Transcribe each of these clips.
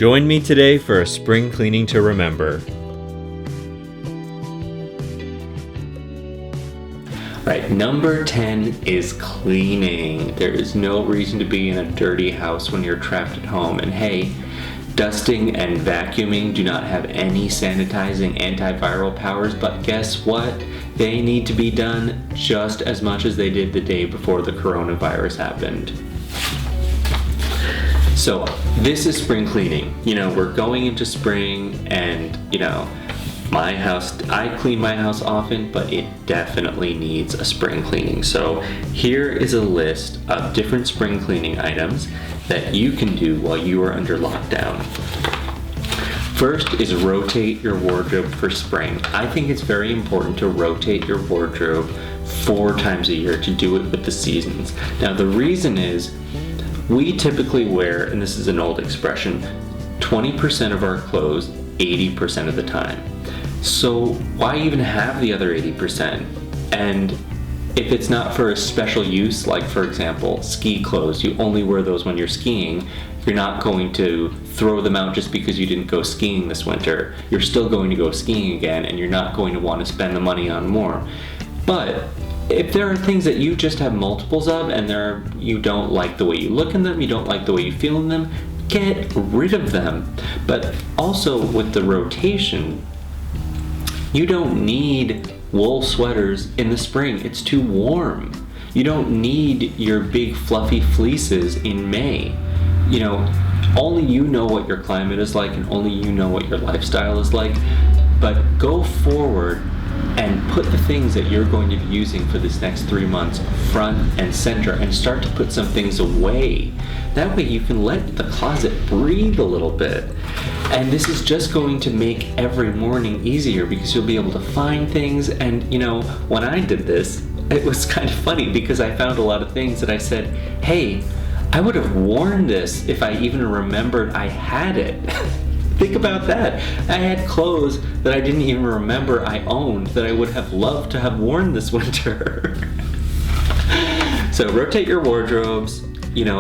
Join me today for a spring cleaning to remember. Right, number 10 is cleaning. There is no reason to be in a dirty house when you're trapped at home. And hey, dusting and vacuuming do not have any sanitizing antiviral powers, but guess what? They need to be done just as much as they did the day before the coronavirus happened. So this is spring cleaning. We're going into spring and, my house, I clean my house often, but it definitely needs a spring cleaning. So here is a list of different spring cleaning items that you can do while you are under lockdown. First is rotate your wardrobe for spring. I think it's very important to rotate your wardrobe 4 times a year, to do it with the seasons. Now the reason is, we typically wear, and this is an old expression, 20% of our clothes 80% of the time. So why even have the other 80%? And if it's not for a special use, like for example, ski clothes, you only wear those when you're skiing, you're not going to throw them out just because you didn't go skiing this winter. You're still going to go skiing again, and you're not going to want to spend the money on more. But if there are things that you just have multiples of, and you don't like the way you look in them, you don't like the way you feel in them, get rid of them. But also with the rotation, you don't need wool sweaters in the spring. It's too warm. You don't need your big fluffy fleeces in May. Only you know what your climate is like, and only you know what your lifestyle is like. But go forward and put the things that you're going to be using for this next 3 months front and center, and start to put some things away. That way you can let the closet breathe a little bit. And this is just going to make every morning easier, because you'll be able to find things. And when I did this, it was kind of funny, because I found a lot of things that I said, hey, I would have worn this if I even remembered I had it. Think about that. I had clothes that I didn't even remember I owned, that I would have loved to have worn this winter. So rotate your wardrobes,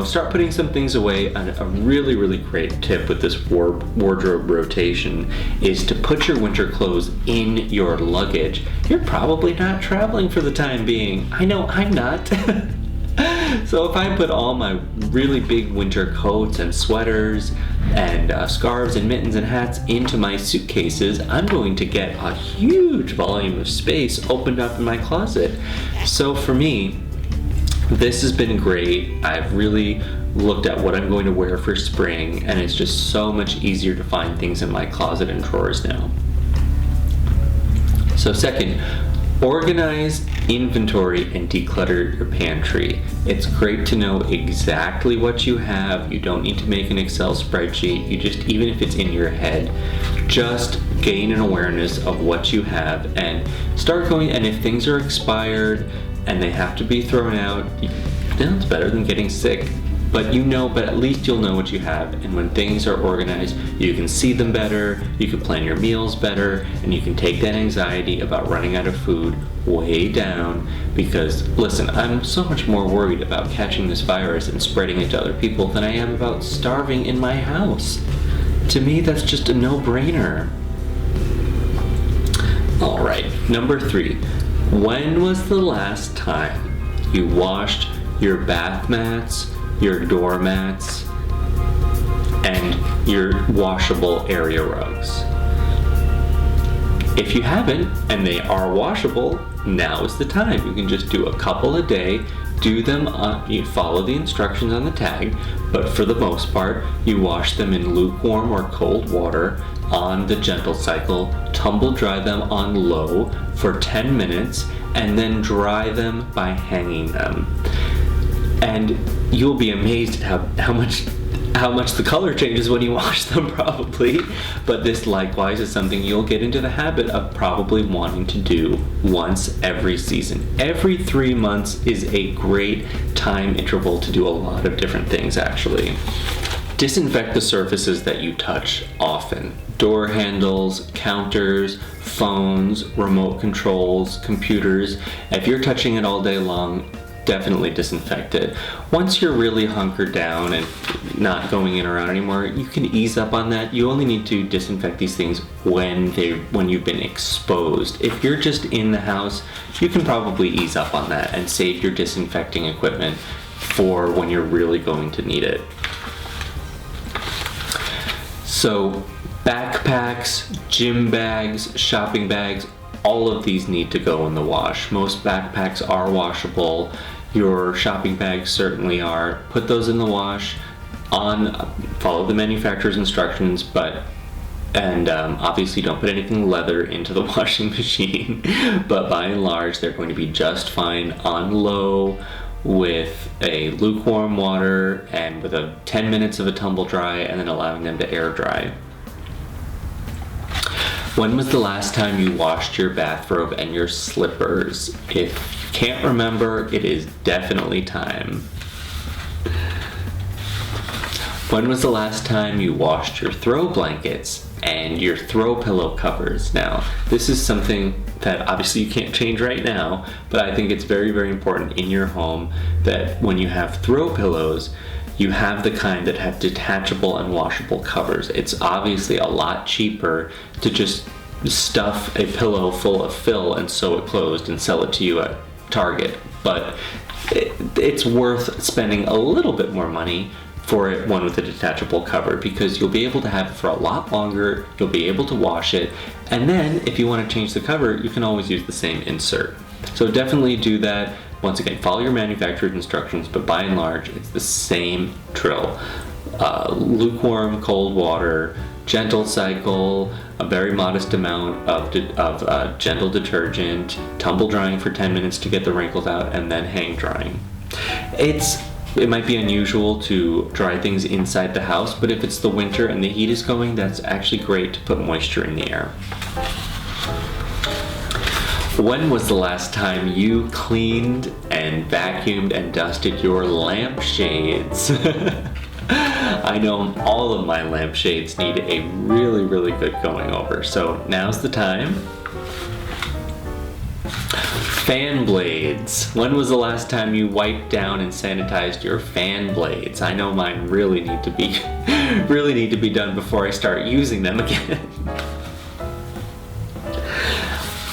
start putting some things away. And a really, really great tip with this wardrobe rotation is to put your winter clothes in your luggage. You're probably not traveling for the time being. I know I'm not. So if I put all my really big winter coats and sweaters and scarves and mittens and hats into my suitcases, I'm going to get a huge volume of space opened up in my closet. So for me, this has been great. I've really looked at what I'm going to wear for spring, and it's just so much easier to find things in my closet and drawers now. So second, organize, inventory, and declutter your pantry. It's great to know exactly what you have. You don't need to make an Excel spreadsheet. You just, even if it's in your head, just gain an awareness of what you have and start going. And if things are expired and they have to be thrown out, it's better than getting sick. But at least you'll know what you have. And when things are organized, you can see them better, you can plan your meals better, and you can take that anxiety about running out of food way down. Because listen, I'm so much more worried about catching this virus and spreading it to other people than I am about starving in my house. To me, that's just a no-brainer. All right, number 3. When was the last time you washed your bath mats, your doormats, and your washable area rugs? If you haven't, and they are washable, now is the time. You can just do a couple a day, do them up, you follow the instructions on the tag, but for the most part, you wash them in lukewarm or cold water on the gentle cycle, tumble dry them on low for 10 minutes, and then dry them by hanging them. And you'll be amazed at how much the color changes when you wash them, probably. But this likewise is something you'll get into the habit of probably wanting to do once every season. Every 3 months is a great time interval to do a lot of different things, actually. Disinfect the surfaces that you touch often. Door handles, counters, phones, remote controls, computers. If you're touching it all day long, definitely disinfect it. Once you're really hunkered down and not going in or out anymore, you can ease up on that. You only need to disinfect these things when you've been exposed. If you're just in the house, you can probably ease up on that and save your disinfecting equipment for when you're really going to need it. So backpacks, gym bags, shopping bags, all of these need to go in the wash. Most backpacks are washable. Your shopping bags certainly are. Put those in the wash. Follow the manufacturer's instructions, and obviously don't put anything leather into the washing machine. But by and large, they're going to be just fine on low with a lukewarm water and with 10 minutes of a tumble dry, and then allowing them to air dry. When was the last time you washed your bathrobe and your slippers? If you can't remember, it is definitely time. When was the last time you washed your throw blankets and your throw pillow covers? Now, this is something that obviously you can't change right now, but I think it's very, very important in your home that when you have throw pillows, you have the kind that have detachable and washable covers. It's obviously a lot cheaper to just stuff a pillow full of fill and sew it closed and sell it to you at Target, but it's worth spending a little bit more money for one with a detachable cover, because you'll be able to have it for a lot longer, you'll be able to wash it, and then if you want to change the cover, you can always use the same insert. So definitely do that. Once again, follow your manufacturer's instructions, but by and large, it's the same drill. Lukewarm cold water, gentle cycle, a very modest amount of gentle detergent, tumble drying for 10 minutes to get the wrinkles out, and then hang drying. It might be unusual to dry things inside the house, but if it's the winter and the heat is going, that's actually great to put moisture in the air. When was the last time you cleaned and vacuumed and dusted your lampshades? I know all of my lampshades need a really, really good going over, so now's the time. Fan blades. When was the last time you wiped down and sanitized your fan blades? I know mine really need to be done before I start using them again.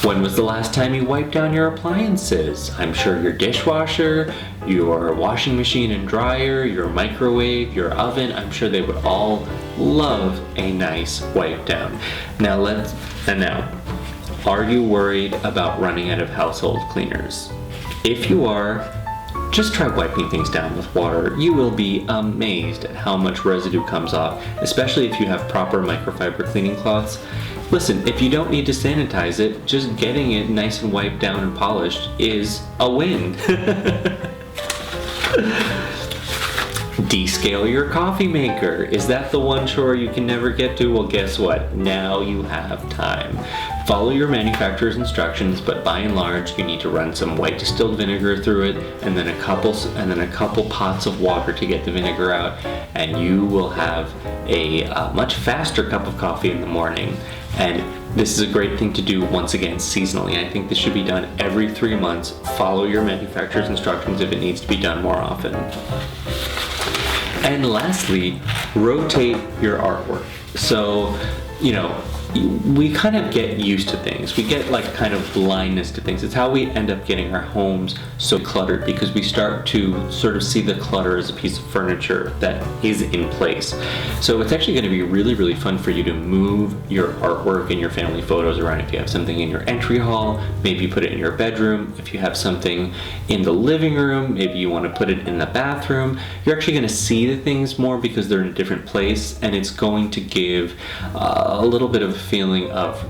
When was the last time you wiped down your appliances? I'm sure your dishwasher, your washing machine and dryer, your microwave, your oven, I'm sure they would all love a nice wipe down. Now, are you worried about running out of household cleaners? If you are, just try wiping things down with water. You will be amazed at how much residue comes off, especially if you have proper microfiber cleaning cloths. Listen, if you don't need to sanitize it, just getting it nice and wiped down and polished is a win. Descale your coffee maker. Is that the one chore you can never get to? Well, guess what? Now you have time. Follow your manufacturer's instructions, but by and large, you need to run some white distilled vinegar through it, and then a couple pots of water to get the vinegar out, and you will have a much faster cup of coffee in the morning. And this is a great thing to do, once again, seasonally. I think this should be done every 3 months. Follow your manufacturer's instructions if it needs to be done more often. And lastly, rotate your artwork. So, we kind of get used to things. We get kind of blindness to things. It's how we end up getting our homes so cluttered, because we start to sort of see the clutter as a piece of furniture that is in place. So it's actually going to be really, really fun for you to move your artwork and your family photos around. If you have something in your entry hall, maybe put it in your bedroom. If you have something in the living room, maybe you want to put it in the bathroom. You're actually going to see the things more because they're in a different place, and it's going to give a little bit of feeling of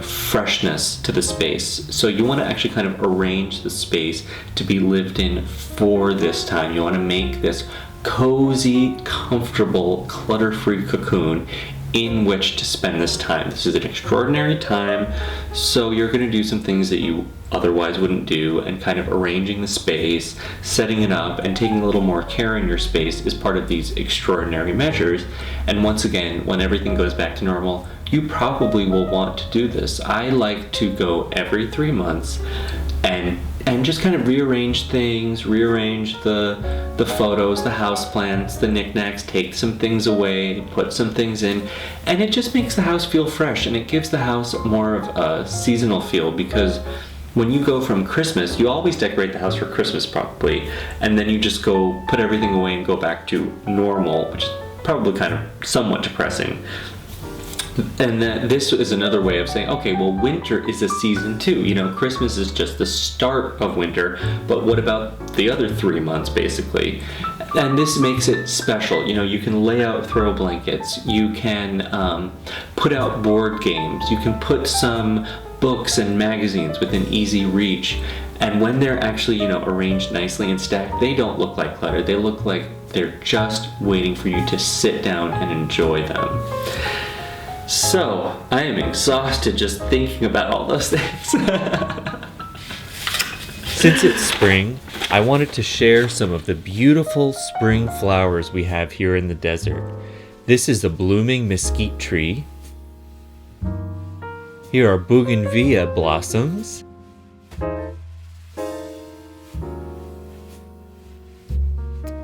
freshness to the space. So you want to actually kind of arrange the space to be lived in for this time. You want to make this cozy, comfortable, clutter-free cocoon in which to spend this time. This is an extraordinary time, so you're going to do some things that you otherwise wouldn't do, and kind of arranging the space, setting it up, and taking a little more care in your space is part of these extraordinary measures. And once again, when everything goes back to normal, you probably will want to do this. I like to go every 3 months and and just kind of rearrange things, rearrange the photos, the house plants, the knickknacks, take some things away, put some things in, and it just makes the house feel fresh, and it gives the house more of a seasonal feel, because when you go from Christmas, you always decorate the house for Christmas probably, and then you just go put everything away and go back to normal, which is probably kind of somewhat depressing. And this is another way of saying, okay, well, winter is a season too. You know, Christmas is just the start of winter, but what about the other 3 months, basically? And this makes it special. You know, you can lay out throw blankets, you can put out board games, you can put some books and magazines within easy reach. And when they're actually, you know, arranged nicely and stacked, they don't look like clutter. They look like they're just waiting for you to sit down and enjoy them. So, I am exhausted just thinking about all those things. Since it's spring, I wanted to share some of the beautiful spring flowers we have here in the desert. This is a blooming mesquite tree. Here are bougainvillea blossoms.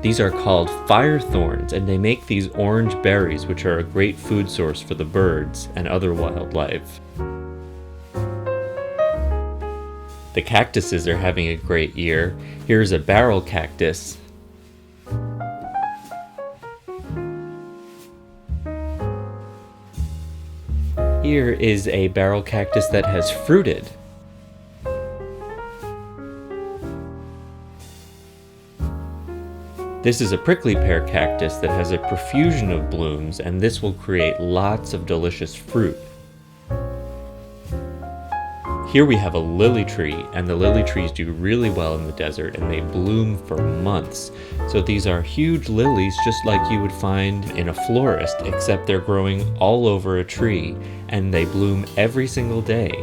These are called fire thorns, and they make these orange berries, which are a great food source for the birds and other wildlife. The cactuses are having a great year. Here's a barrel cactus. Here is a barrel cactus that has fruited. This is a prickly pear cactus that has a profusion of blooms, and this will create lots of delicious fruit. Here we have a lily tree, and the lily trees do really well in the desert, and they bloom for months. So these are huge lilies, just like you would find in a florist, except they're growing all over a tree, and they bloom every single day.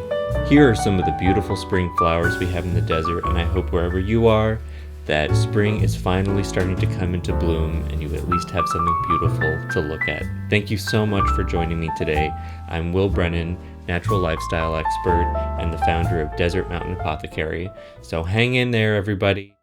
Here are some of the beautiful spring flowers we have in the desert, and I hope wherever you are, that spring is finally starting to come into bloom and you at least have something beautiful to look at. Thank you so much for joining me today. I'm Will Brennan, natural lifestyle expert and the founder of Desert Mountain Apothecary. So hang in there, everybody.